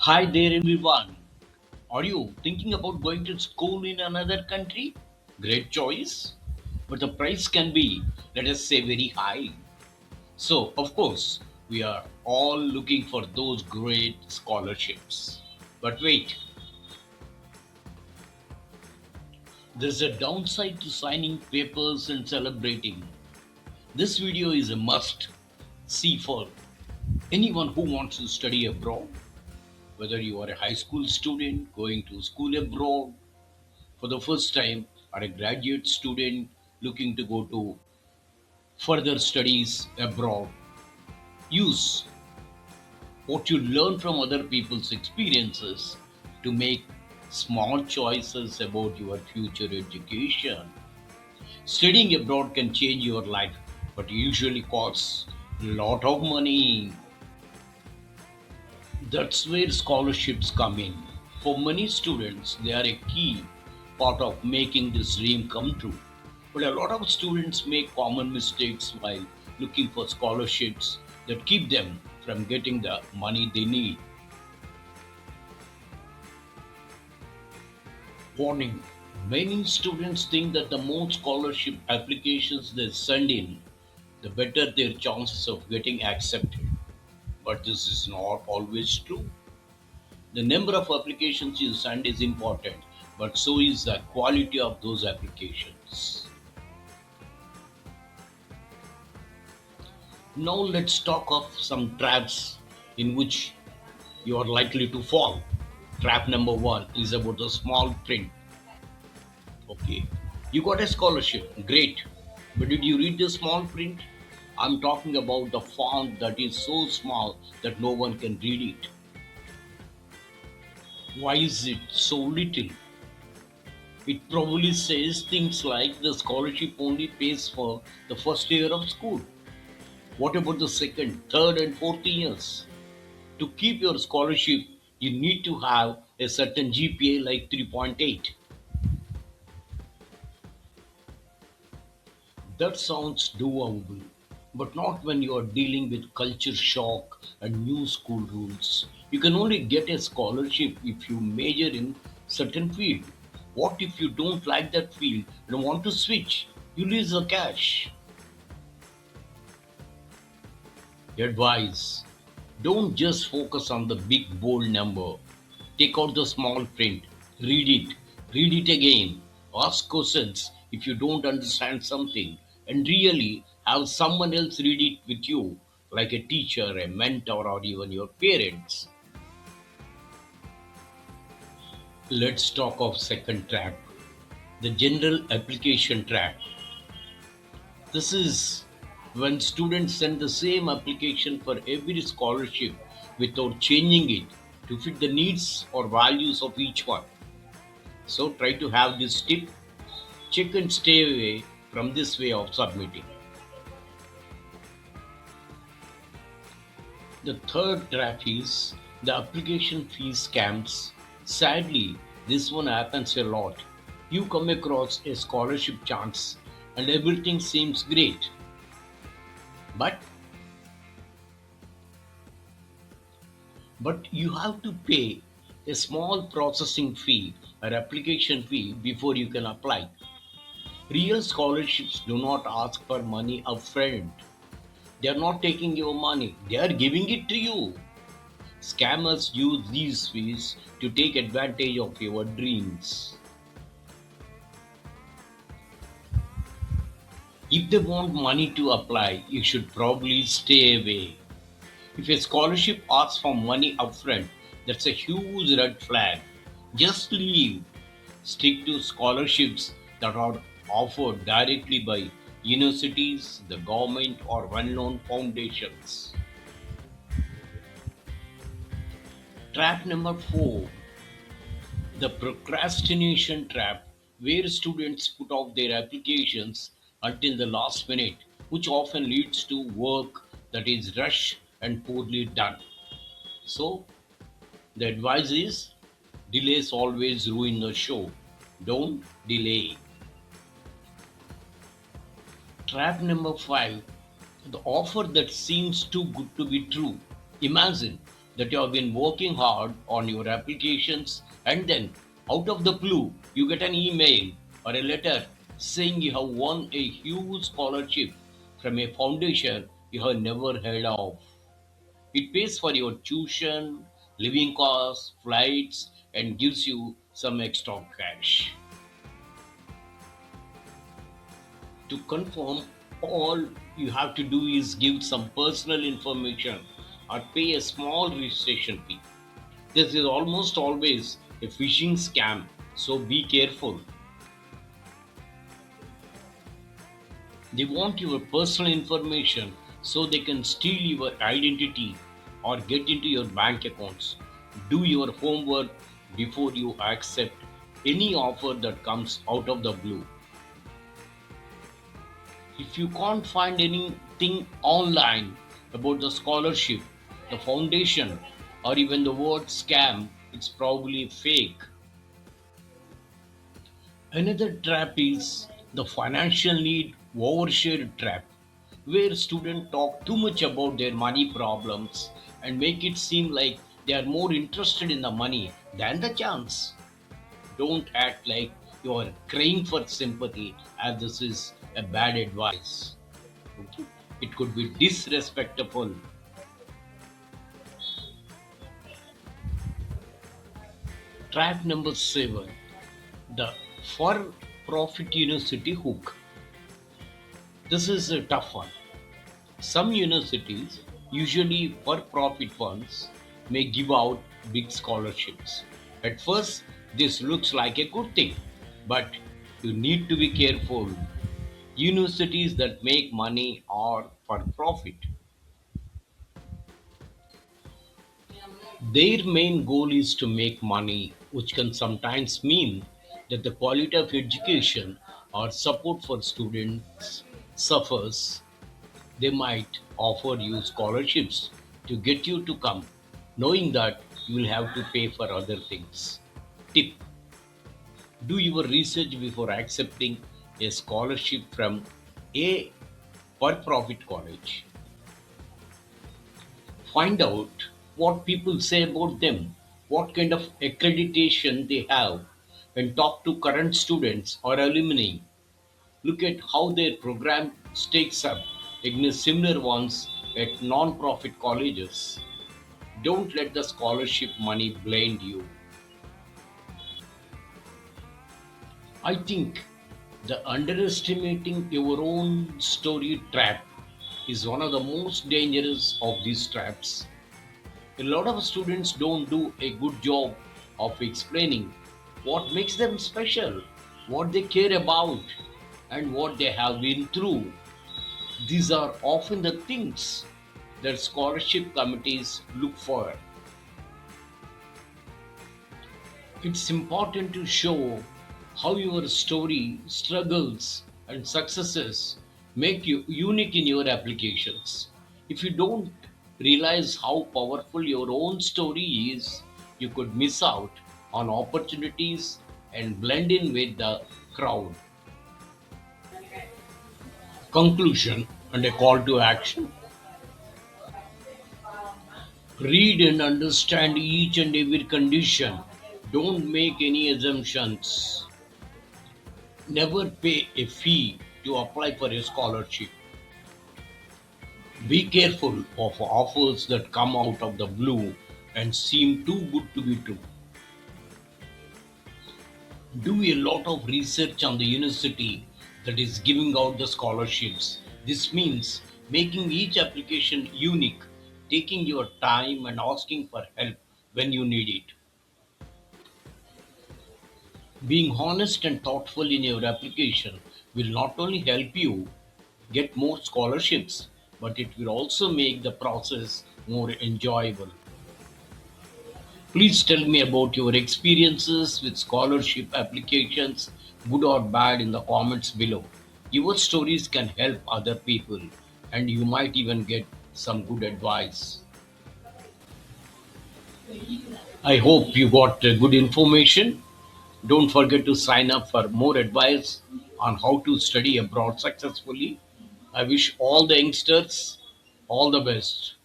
Hi there, everyone. Are you thinking about going to school in another country? Great choice. But the price can be, let us say, very high. So, of course, we are all looking for those great scholarships. But wait, there's a downside to signing papers and celebrating. This video is a must see for anyone who wants to study abroad, whether you are a high school student going to school abroad for the first time or a graduate student looking to go to further studies abroad. Use what you learn from other people's experiences to make small choices about your future education. Studying abroad can change your life, but usually costs a lot of money. That's where scholarships come in. For many students, they are a key part of making this dream come true. But a lot of students make common mistakes while looking for scholarships that keep them from getting the money they need. Warning: many students think that the more scholarship applications they send in, the better their chances of getting accepted. But this is not always true. The number of applications you send is important, but so is the quality of those applications. Now let's talk of some traps in which you are likely to fall. Trap number one is about the small print. Okay, you got a scholarship, great, but did you read the small print? I'm talking about the font that is so small that no one can read it. Why is it so little? It probably says things like the scholarship only pays for the first year of school. What about the second, third, and fourth years? To keep your scholarship, you need to have a certain GPA like 3.8. That sounds doable, but not when you are dealing with culture shock and new school rules. You can only get a scholarship if you major in certain field. What if you don't like that field and want to switch? You lose the cash. Advice: don't just focus on the big bold number. Take out the small print, read it again, ask questions if you don't understand something, and really have someone else read it with you, like a teacher, a mentor, or even your parents. Let's talk of second trap, the general application trap. This is when students send the same application for every scholarship without changing it to fit the needs or values of each one. So try to have this tip: check and stay away from this way of submitting. The third trap is the application fee scams. Sadly, this one happens a lot. You come across a scholarship chance and everything seems great, but you have to pay a small processing fee or application fee before you can apply. Real scholarships do not ask for money upfront. They are not taking your money, they are giving it to you. Scammers use these fees to take advantage of your dreams. If they want money to apply, you should probably stay away. If a scholarship asks for money upfront, that's a huge red flag. Just leave. Stick to scholarships that are offered directly by universities, the government, or well known foundations. Trap number four, the procrastination trap, where students put off their applications until the last minute, which often leads to work that is rushed and poorly done. So, the advice is delays always ruin the show. Don't delay. Trap number five, the offer that seems too good to be true. Imagine that you have been working hard on your applications, and then out of the blue you get an email or a letter saying you have won a huge scholarship from a foundation you have never heard of. It pays for your tuition, living costs, flights, and gives you some extra cash. To confirm, all you have to do is give some personal information or pay a small registration fee. This is almost always a phishing scam, so be careful. They want your personal information so they can steal your identity or get into your bank accounts. Do your homework before you accept any offer that comes out of the blue. If you can't find anything online about the scholarship, the foundation, or even the word scam, it's probably fake. Another trap is the financial need overshare trap, where students talk too much about their money problems and make it seem like they are more interested in the money than the chance. Don't act like you are crying for sympathy, as this is a bad advice. Okay? It could be disrespectful. Trap number 7, the for profit university hook. This is a tough one. Some universities, usually for profit ones, may give out big scholarships. At first, this looks like a good thing, but you need to be careful. Universities that make money are for profit. Their main goal is to make money, which can sometimes mean that the quality of education or support for students suffers. They might offer you scholarships to get you to come, knowing that you will have to pay for other things. Tip: do your research before accepting a scholarship from a for profit college. Find out what people say about them, what kind of accreditation they have, and talk to current students or alumni. Look at how their program stacks up against similar ones at non-profit colleges. Don't let the scholarship money blind you. I think the underestimating your own story trap is one of the most dangerous of these traps. A lot of students don't do a good job of explaining what makes them special, what they care about, and what they have been through. These are often the things that scholarship committees look for. It's important to show how your story, struggles, and successes make you unique in your applications. If you don't realize how powerful your own story is, you could miss out on opportunities and blend in with the crowd. Conclusion and a call to action. Read and understand each and every condition. Don't make any assumptions. Never pay a fee to apply for a scholarship. Be careful of offers that come out of the blue and seem too good to be true. Do a lot of research on the university that is giving out the scholarships. This means making each application unique, taking your time and asking for help when you need it. Being honest and thoughtful in your application will not only help you get more scholarships, but it will also make the process more enjoyable. Please tell me about your experiences with scholarship applications, good or bad, in the comments below. Your stories can help other people, and you might even get some good advice. I hope you got good information. Don't forget to sign up for more advice on how to study abroad successfully. I wish all the youngsters all the best.